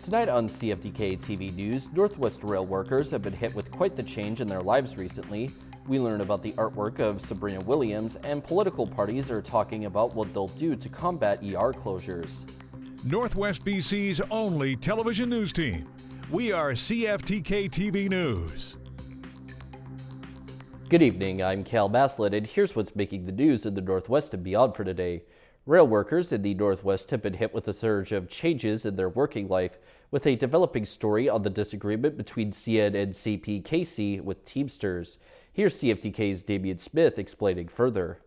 Tonight on CFTK-TV News, Northwest rail workers have been hit with quite the change in their lives recently. We learn about the artwork of Sabrina Williams, and political parties are talking about what they'll do to combat ER closures. Northwest BC's only television news team. We are CFTK-TV News. Good evening, I'm Cal Maslin, and here's what's making the news in the Northwest and beyond for today. Rail workers in the Northwest have been hit with a surge of changes in their working life, with a developing story on the disagreement between CN and CPKC with Teamsters. Here's CFTK's Damian Smith explaining further.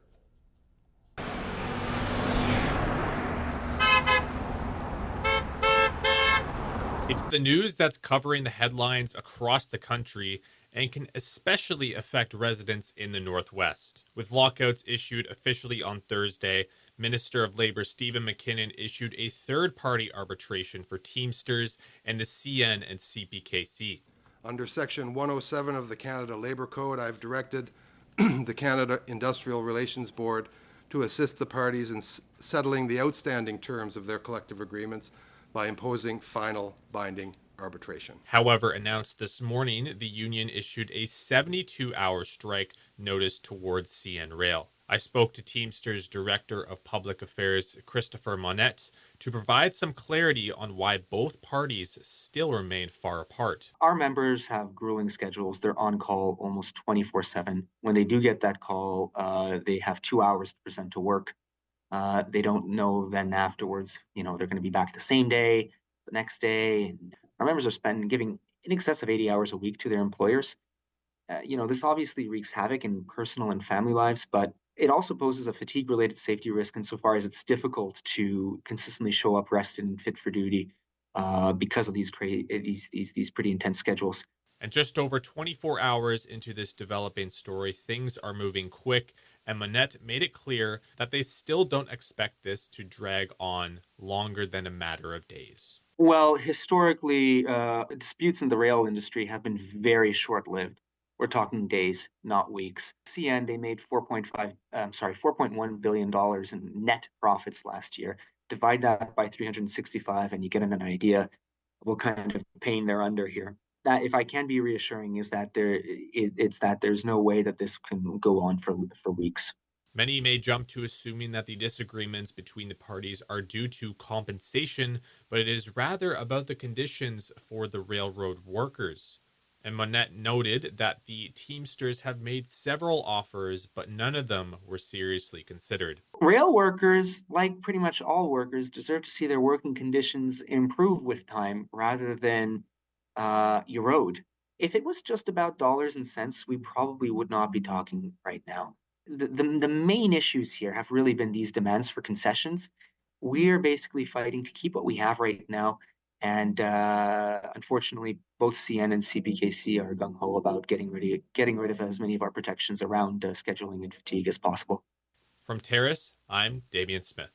It's the news that's covering the headlines across the country and can especially affect residents in the Northwest. With lockouts issued officially on Thursday, Minister of Labour Stephen McKinnon issued a third-party arbitration for Teamsters and the CN and CPKC. Under Section 107 of the Canada Labour Code, I've directed the Canada Industrial Relations Board to assist the parties in settling the outstanding terms of their collective agreements by imposing final binding arbitration. However, announced this morning, the union issued a 72-hour strike notice towards CN Rail. I spoke to Teamsters Director of Public Affairs Christopher Monette to provide some clarity on why both parties still remain far apart. Our members have grueling schedules. They're on call almost 24/7. When they do get that call, they have 2 hours to present to work. They don't know then afterwards, they're going to be back the same day, the next day. And our members are giving in excess of 80 hours a week to their employers. This obviously wreaks havoc in personal and family lives, but it also poses a fatigue-related safety risk insofar as it's difficult to consistently show up rested and fit for duty because of these pretty intense schedules. And just over 24 hours into this developing story, things are moving quick, and Monette made it clear that they still don't expect this to drag on longer than a matter of days. Well, historically, disputes in the rail industry have been very short-lived. We're talking days, not weeks. CN, they made $4.1 billion in net profits last year. Divide that by 365 and you get an idea of what kind of pain they're under here. That, if I can be reassuring, is that there's no way that this can go on for weeks. Many may jump to assuming that the disagreements between the parties are due to compensation, but it is rather about the conditions for the railroad workers. And Monette noted that the Teamsters have made several offers, but none of them were seriously considered. Rail workers, like pretty much all workers, deserve to see their working conditions improve with time rather than erode. If it was just about dollars and cents, we probably would not be talking right now. The main issues here have really been these demands for concessions. We are basically fighting to keep what we have right now. And unfortunately, both CN and CPKC are gung-ho about getting rid of as many of our protections around scheduling and fatigue as possible. From Terrace, I'm Damian Smith.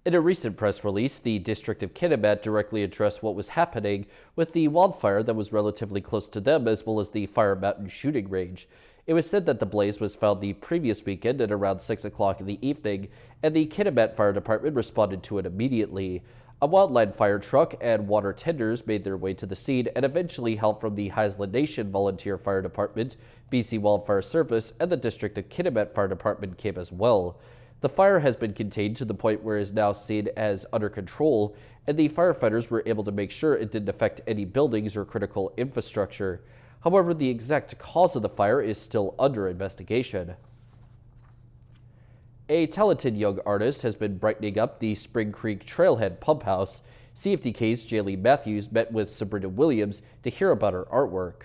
In a recent press release, the District of Kitimat directly addressed what was happening with the wildfire that was relatively close to them, as well as the Fire Mountain shooting range. It was said that the blaze was found the previous weekend at around 6 o'clock in the evening, and the Kitimat Fire Department responded to it immediately. A wildland fire truck and water tenders made their way to the scene, and eventually help from the Haisla Nation Volunteer Fire Department, BC Wildfire Service, and the District of Kitimat Fire Department came as well. The fire has been contained to the point where it is now seen as under control, and the firefighters were able to make sure it didn't affect any buildings or critical infrastructure. However, the exact cause of the fire is still under investigation. A talented young artist has been brightening up the Spring Creek Trailhead Pump House. CFTK's Jaylee Matthews met with Sabrina Williams to hear about her artwork.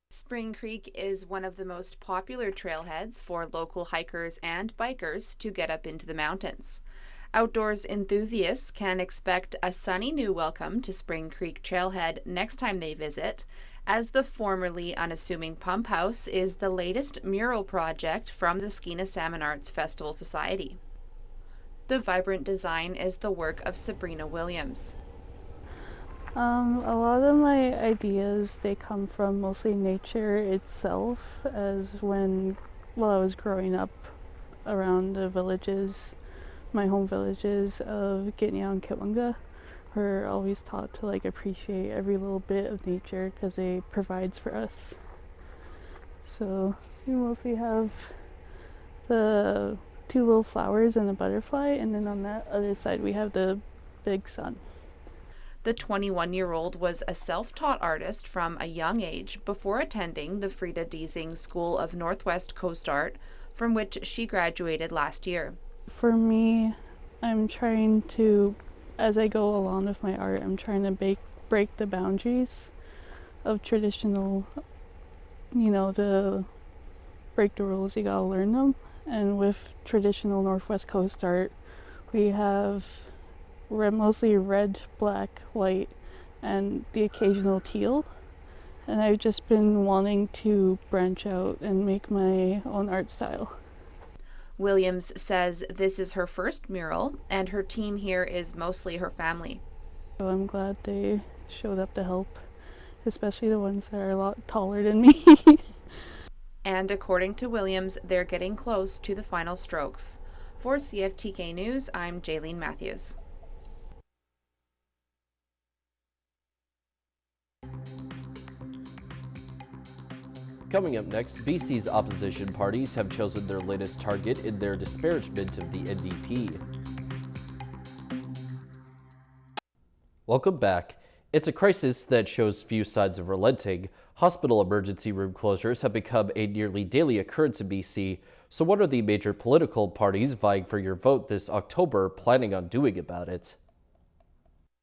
Spring Creek is one of the most popular trailheads for local hikers and bikers to get up into the mountains. Outdoors enthusiasts can expect a sunny new welcome to Spring Creek Trailhead next time they visit, as the formerly unassuming pump house is the latest mural project from the Skeena Salmon Arts Festival Society. The vibrant design is the work of Sabrina Williams. A lot of my ideas, they come from mostly nature itself, as while I was growing up around the villages, my home villages of Gitnea and Kitwanga. we're always taught to like appreciate every little bit of nature because it provides for us. So we mostly have the two little flowers and a butterfly, and then on that other side we have the big sun. The 21-year-old was a self-taught artist from a young age before attending the Frida Deasing School of Northwest Coast Art, from which she graduated last year. For me, I'm trying to, as I go along with my art, I'm trying to break the boundaries of traditional, to break the rules, you gotta learn them. And with traditional Northwest Coast art, we have mostly red, black, white, and the occasional teal. And I've just been wanting to branch out and make my own art style. Williams says this is her first mural, and her team here is mostly her family. So I'm glad they showed up to help, especially the ones that are a lot taller than me. And according to Williams, they're getting close to the final strokes. For CFTK News, I'm Jaylene Matthews. Coming up next, BC's opposition parties have chosen their latest target in their disparagement of the NDP. Welcome back. It's a crisis that shows few signs of relenting. Hospital emergency room closures have become a nearly daily occurrence in BC. So what are the major political parties vying for your vote this October planning on doing about it?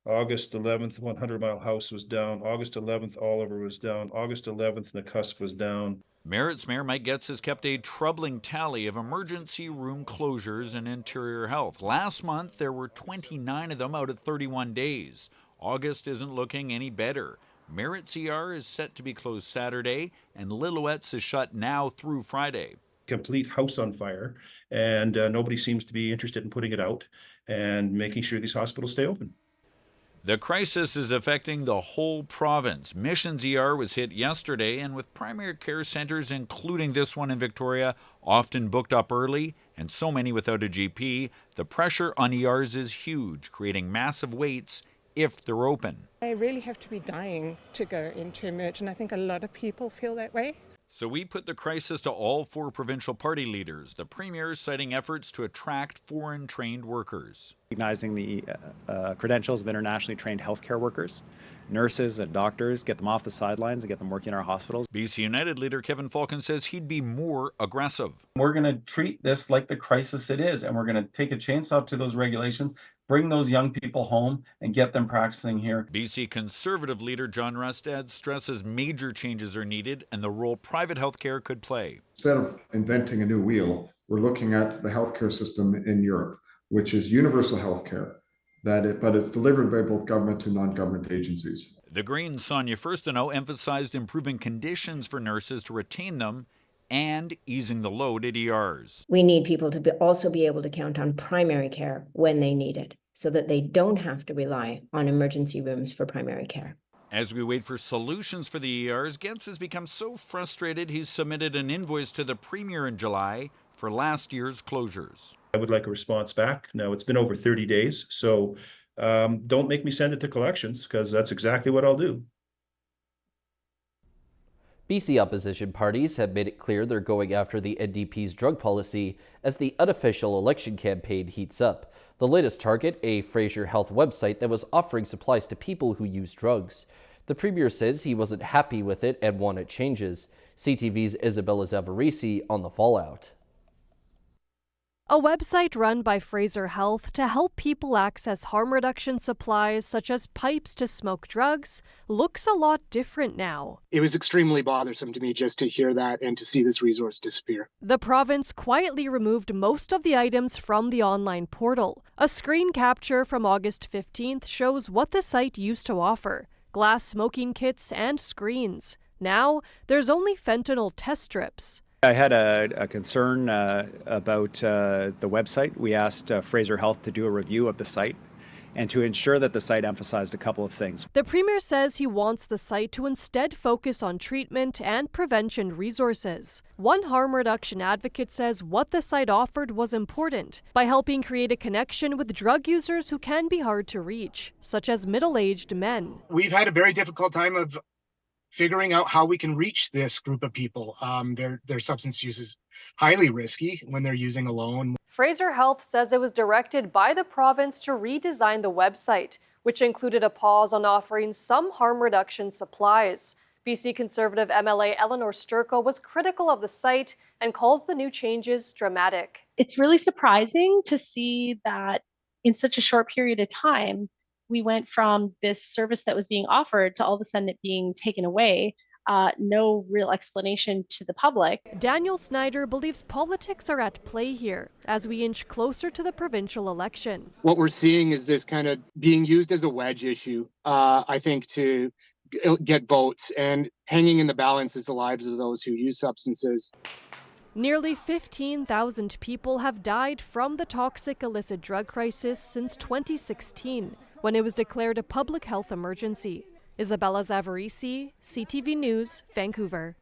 August 11th, 100 Mile House was down. August 11th, Oliver was down. August 11th, Nakusp was down. Merritt's Mayor Mike Getz has kept a troubling tally of emergency room closures in Interior Health. Last month, there were 29 of them out of 31 days. August isn't looking any better. Merritt's ER is set to be closed Saturday, and Lilloette's is shut now through Friday. Complete house on fire, and nobody seems to be interested in putting it out and making sure these hospitals stay open. The crisis is affecting the whole province. Mission's ER was hit yesterday, and with primary care centers, including this one in Victoria, often booked up early and so many without a GP, the pressure on ERs is huge, creating massive waits if they're open. I really have to be dying to go into emerge, and I think a lot of people feel that way. So we put the crisis to all four provincial party leaders, the Premier citing efforts to attract foreign-trained workers. Recognizing the credentials of internationally trained healthcare workers, nurses and doctors, get them off the sidelines and get them working in our hospitals. BC United leader Kevin Falcon says he'd be more aggressive. We're going to treat this like the crisis it is, and we're going to take a chainsaw to those regulations, bring those young people home and get them practicing here. BC Conservative leader John Rustad stresses major changes are needed and the role private healthcare could play. Instead of inventing a new wheel, we're looking at the healthcare system in Europe, which is universal healthcare, but it's delivered by both government and non-government agencies. The Greens' Sonia Furstenau emphasized improving conditions for nurses to retain them and easing the load at ERs. We need people to also be able to count on primary care when they need it, so that they don't have to rely on emergency rooms for primary care. As we wait for solutions for the ERs, Getz has become so frustrated he's submitted an invoice to the Premier in July for last year's closures. I would like a response back. Now, it's been over 30 days, so don't make me send it to collections, because that's exactly what I'll do. BC opposition parties have made it clear they're going after the NDP's drug policy as the unofficial election campaign heats up. The latest target, a Fraser Health website that was offering supplies to people who use drugs. The Premier says he wasn't happy with it and wanted changes. CTV's Isabella Zavarisi on the fallout. A website run by Fraser Health to help people access harm reduction supplies such as pipes to smoke drugs looks a lot different now. It was extremely bothersome to me just to hear that and to see this resource disappear. The province quietly removed most of the items from the online portal. A screen capture from August 15th shows what the site used to offer: glass smoking kits and screens. Now, there's only fentanyl test strips. I had a concern about the website. We asked Fraser Health to do a review of the site, and to ensure that the site emphasized a couple of things. The Premier says he wants the site to instead focus on treatment and prevention resources. One harm reduction advocate says what the site offered was important by helping create a connection with drug users who can be hard to reach, such as middle-aged men. We've had a very difficult time of figuring out how we can reach this group of people. Their substance use is highly risky when they're using alone. Fraser Health says it was directed by the province to redesign the website, which included a pause on offering some harm reduction supplies. BC Conservative MLA Eleanor Sturkle was critical of the site and calls the new changes dramatic. It's really surprising to see that in such a short period of time, we went from this service that was being offered to all of a sudden it being taken away. No real explanation to the public. Daniel Snyder believes politics are at play here as we inch closer to the provincial election. What we're seeing is this kind of being used as a wedge issue, I think, to get votes, and hanging in the balance is the lives of those who use substances. Nearly 15,000 people have died from the toxic illicit drug crisis since 2016, when it was declared a public health emergency. Isabella Zavarisi, CTV News, Vancouver.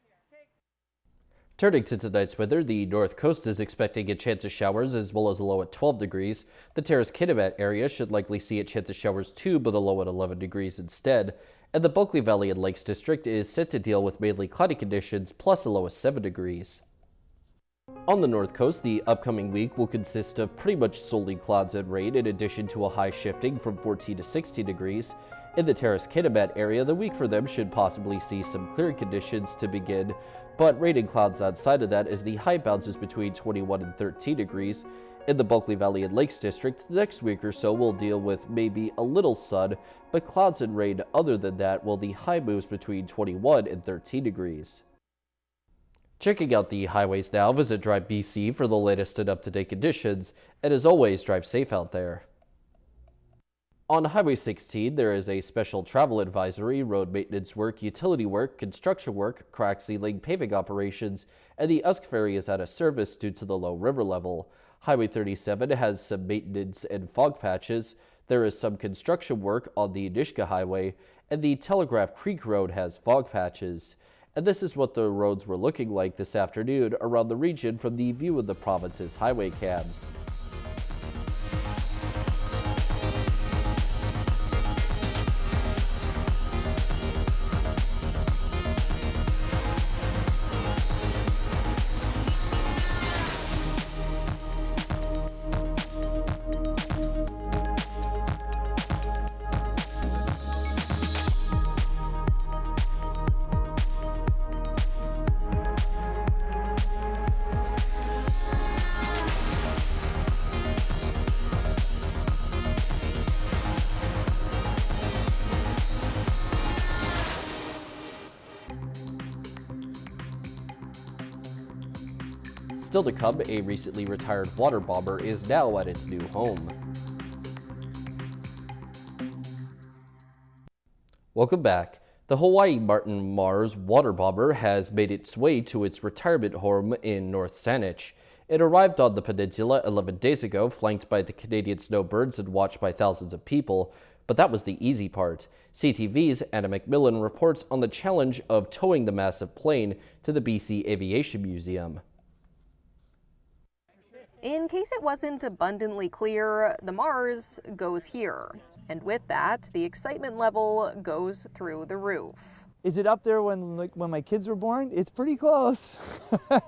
Turning to tonight's weather, the North Coast is expecting a chance of showers as well as a low at 12 degrees. The Terrace-Kitimat area should likely see a chance of showers too, but a low at 11 degrees instead. And the Bulkley Valley and Lakes District is set to deal with mainly cloudy conditions plus a low of 7 degrees. On the North Coast, the upcoming week will consist of pretty much solely clouds and rain, in addition to a high shifting from 14 to 16 degrees. In the Terrace-Kitimat area, the week for them should possibly see some clearing conditions to begin, but rain and clouds outside of that as the high bounces between 21 and 13 degrees. In the Bulkley Valley and Lakes District, the next week or so will deal with maybe a little sun, but clouds and rain other than that, while the high moves between 21 and 13 degrees. Checking out the highways now, visit Drive BC for the latest and up-to-date conditions, and as always, drive safe out there. On Highway 16, there is a special travel advisory, road maintenance work, utility work, construction work, crack sealing, paving operations, and the Usk Ferry is out of service due to the low river level. Highway 37 has some maintenance and fog patches. There is some construction work on the Nishka Highway, and the Telegraph Creek Road has fog patches. And this is what the roads were looking like this afternoon around the region from the View of the Province's highway cams. Still to come, a recently retired water bomber is now at its new home. Welcome back. The Hawaii Martin Mars water bomber has made its way to its retirement home in North Saanich. It arrived on the peninsula 11 days ago, flanked by the Canadian snowbirds and watched by thousands of people. But that was the easy part. CTV's Anna McMillan reports on the challenge of towing the massive plane to the BC Aviation Museum. In case it wasn't abundantly clear, the Mars goes here. And with that, the excitement level goes through the roof. Is it up there when my kids were born? It's pretty close.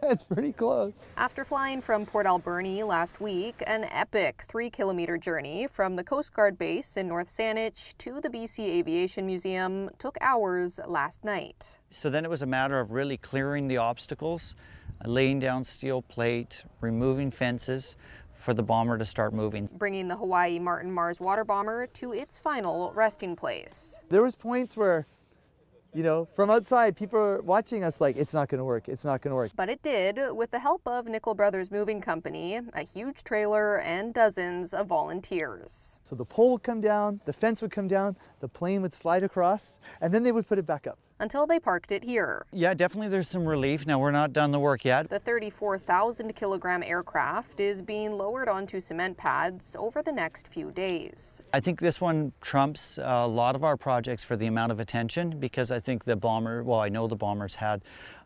It's pretty close. After flying from Port Alberni last week, an epic 3-kilometer journey from the Coast Guard base in North Saanich to the BC Aviation Museum took hours last night. So then it was a matter of really clearing the obstacles, laying down steel plate, removing fences for the bomber to start moving. Bringing the Hawaii Martin Mars water bomber to its final resting place. There was points where, you know, from outside, people are watching us like, it's not going to work, it's not going to work. But it did, with the help of Nickel Brothers Moving Company, a huge trailer, and dozens of volunteers. So the pole would come down, the fence would come down, the plane would slide across, and then they would put it back up. until they parked it here. Yeah, definitely there's some relief. Now, we're not done the work yet. The 34,000 kilogram aircraft is being lowered onto cement pads over the next few days. I think this one trumps a lot of our projects for the amount of attention, because I think the bomber, well, I know the bombers had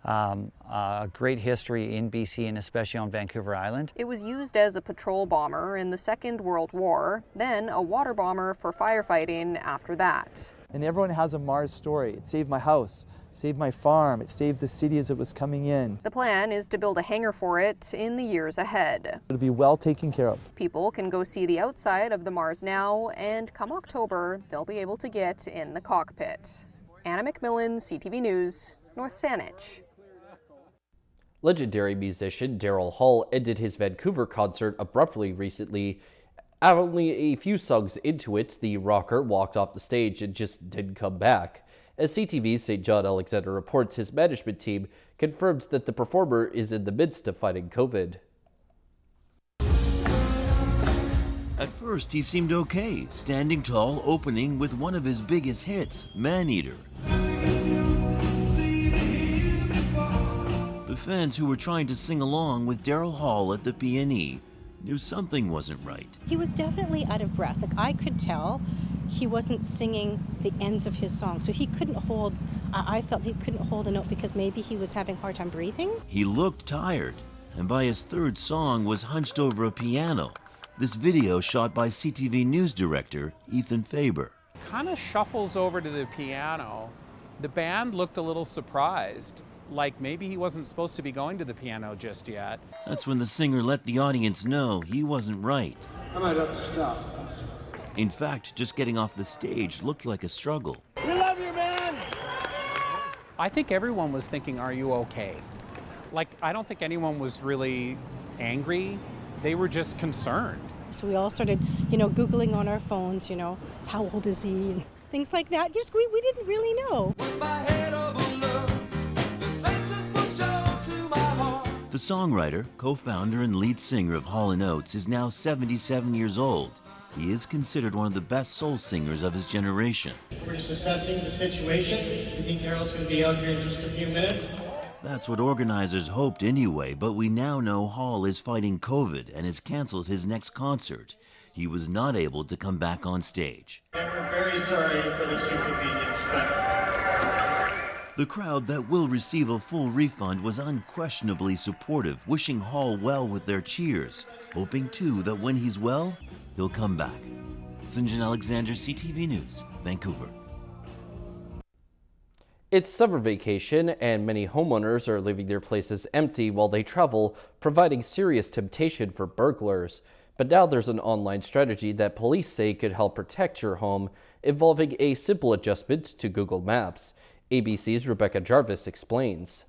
a great history in BC and especially on Vancouver Island. It was used as a patrol bomber in the Second World War, then a water bomber for firefighting after that. And everyone has a Mars story. It saved my house, saved my farm, it saved the city as it was coming in. The plan is to build a hangar for it in the years ahead. It'll be well taken care of. People can go see the outside of the Mars now, and come October, they'll be able to get in the cockpit. Anna McMillan, CTV News, North Saanich. Legendary musician Daryl Hall ended his Vancouver concert abruptly recently. Only a few songs into it, the rocker walked off the stage and just didn't come back. As CTV's St. John Alexander reports, his management team confirmed that the performer is in the midst of fighting COVID. At first, he seemed okay, standing tall, opening with one of his biggest hits, Man-Eater. The fans who were trying to sing along with Daryl Hall at the PNE knew something wasn't right. He was definitely out of breath. Like, I could tell he wasn't singing the ends of his song, so he couldn't hold, I felt he couldn't hold a note because maybe he was having a hard time breathing. He looked tired, and by his third song was hunched over a piano. This video shot by CTV News director Ethan Faber. Kind of shuffles over to the piano. The band looked a little surprised, like maybe he wasn't supposed to be going to the piano just yet. That's when the singer let the audience know he wasn't right. I might have to stop. In fact, just getting off the stage looked like a struggle. We love you, man! I think everyone was thinking, are you okay? Like, I don't think anyone was really angry. They were just concerned. So we all started, Googling on our phones, how old is he, and things like that. Just we didn't really know. The songwriter, co-founder, and lead singer of Hall & Oates is now 77 years old. He is considered one of the best soul singers of his generation. We're just assessing the situation. We think Daryl's going to be out here in just a few minutes. That's what organizers hoped anyway, but we now know Hall is fighting COVID and has canceled his next concert. He was not able to come back on stage. And we're very sorry for this inconvenience, but... The crowd that will receive a full refund was unquestionably supportive, wishing Hall well with their cheers, hoping too that when he's well, he'll come back. St. John Alexander, CTV News, Vancouver. It's summer vacation, and many homeowners are leaving their places empty while they travel, providing serious temptation for burglars. But now there's an online strategy that police say could help protect your home, involving a simple adjustment to Google Maps. ABC's Rebecca Jarvis explains.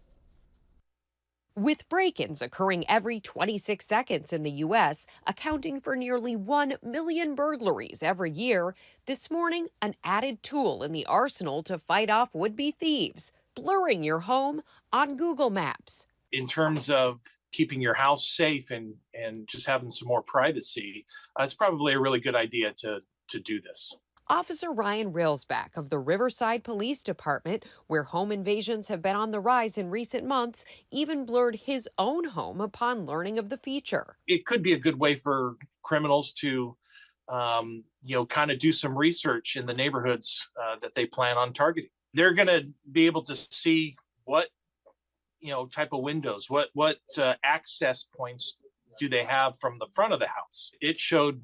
With break-ins occurring every 26 seconds in the U.S., accounting for nearly 1 million burglaries every year, this morning, an added tool in the arsenal to fight off would-be thieves, blurring your home on Google Maps. In terms of keeping your house safe and just having some more privacy, it's probably a really good idea to do this. Officer Ryan Railsback of the Riverside Police Department, where home invasions have been on the rise in recent months, even blurred his own home upon learning of the feature. It could be a good way for criminals to, kind of do some research in the neighborhoods that they plan on targeting. They're going to be able to see what, type of windows, what access points do they have from the front of the house. It showed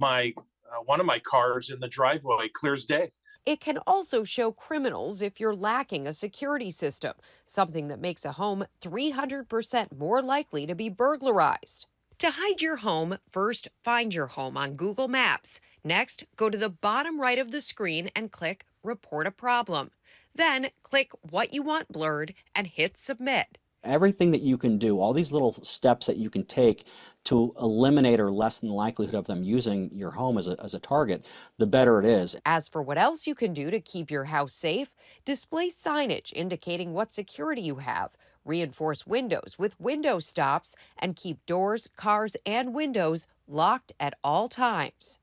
one of my cars in the driveway, clear as day. It can also show criminals if you're lacking a security system, something that makes a home 300% more likely to be burglarized. To hide your home, first find your home on Google Maps. Next, go to the bottom right of the screen and click Report a Problem. Then click what you want blurred and hit Submit. Everything that you can do, all these little steps that you can take to eliminate or lessen the likelihood of them using your home as a target, the better it is. As for what else you can do to keep your house safe, display signage indicating what security you have, reinforce windows with window stops, and keep doors, cars, and windows locked at all times.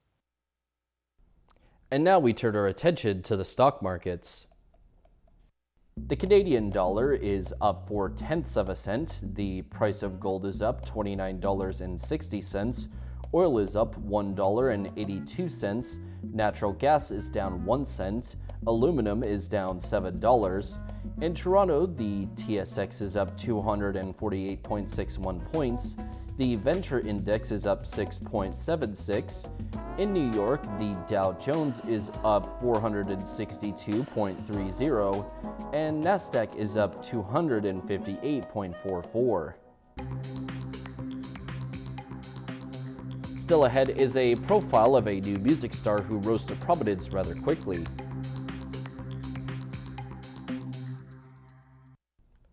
And now we turn our attention to the stock markets. The Canadian dollar is up 0.4 cents. The price of gold is up $29.60. Oil is up $1.82. Natural gas is down 1 cent. Aluminum is down $7. In Toronto, the TSX is up 248.61 points. The Venture Index is up 6.76. In New York, the Dow Jones is up 462.30, and Nasdaq is up 258.44. Still ahead is a profile of a new music star who rose to prominence rather quickly.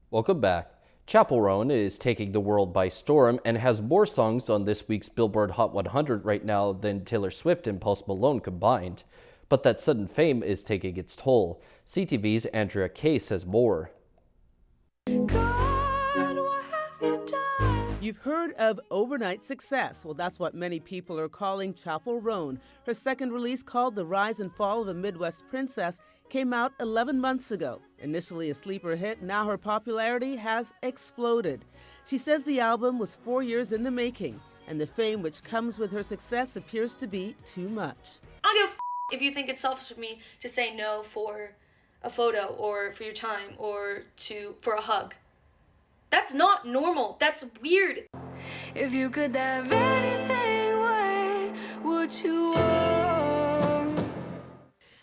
Welcome back. Chappell Roan is taking the world by storm and has more songs on this week's Billboard Hot 100 right now than Taylor Swift and Post Malone combined. But that sudden fame is taking its toll. CTV's Andrea Kay says more. You've heard of overnight success. Well, that's what many people are calling Chappell Roan. Her second release, called The Rise and Fall of a Midwest Princess, came out 11 months ago. Initially a sleeper hit, now her popularity has exploded. She says the album was 4 years in the making, and the fame which comes with her success appears to be too much. I don't give a if you think it's selfish of me to say no for a photo or for your time or for a hug. That's not normal. That's weird. If you could have anything, what would you want?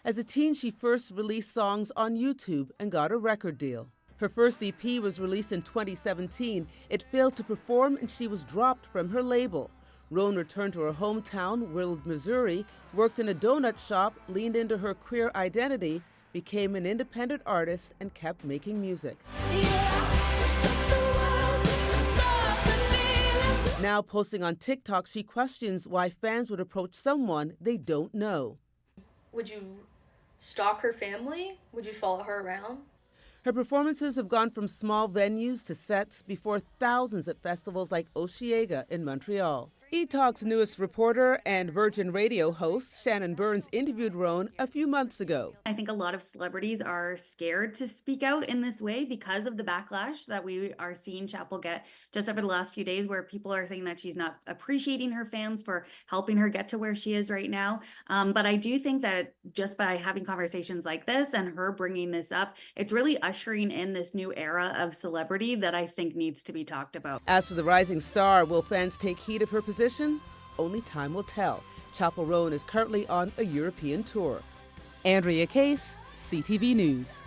As a teen, she first released songs on YouTube and got a record deal. Her first EP was released in 2017. It failed to perform and she was dropped from her label. Roan returned to her hometown, World, Missouri, worked in a donut shop, leaned into her queer identity, became an independent artist, and kept making music. Now posting on TikTok, she questions why fans would approach someone they don't know. Would you stalk her family? Would you follow her around? Her performances have gone from small venues to sets before thousands at festivals like Osheaga in Montreal. E-Talk's newest reporter and Virgin Radio host, Shannon Burns, interviewed Roan a few months ago. I think a lot of celebrities are scared to speak out in this way because of the backlash that we are seeing Chappell get just over the last few days, where people are saying that she's not appreciating her fans for helping her get to where she is right now. But I do think that just by having conversations like this and her bringing this up, it's really ushering in this new era of celebrity that I think needs to be talked about. As for the rising star, will fans take heed of her position? Only time will tell. Chappell Roan is currently on a European tour. Andrea Case, CTV News.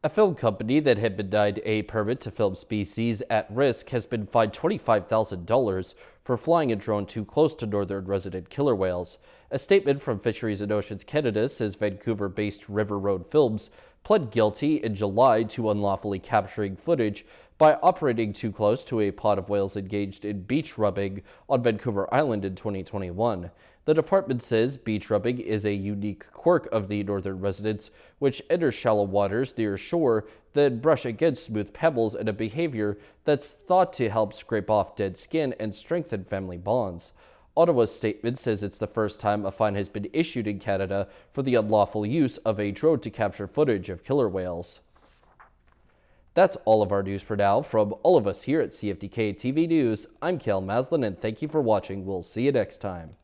A film company that had been denied a permit to film species at risk has been fined $25,000 for flying a drone too close to northern resident killer whales. A statement from Fisheries and Oceans Canada says Vancouver-based River Road Films pled guilty in July to unlawfully capturing footage by operating too close to a pod of whales engaged in beach rubbing on Vancouver Island in 2021. The department says beach rubbing is a unique quirk of the northern residents, which enter shallow waters near shore, then brush against smooth pebbles, in a behavior that's thought to help scrape off dead skin and strengthen family bonds. Ottawa's statement says it's the first time a fine has been issued in Canada for the unlawful use of a drone to capture footage of killer whales. That's all of our news for now. From all of us here at CFTK-TV News, I'm Kale Maslin, and thank you for watching. We'll see you next time.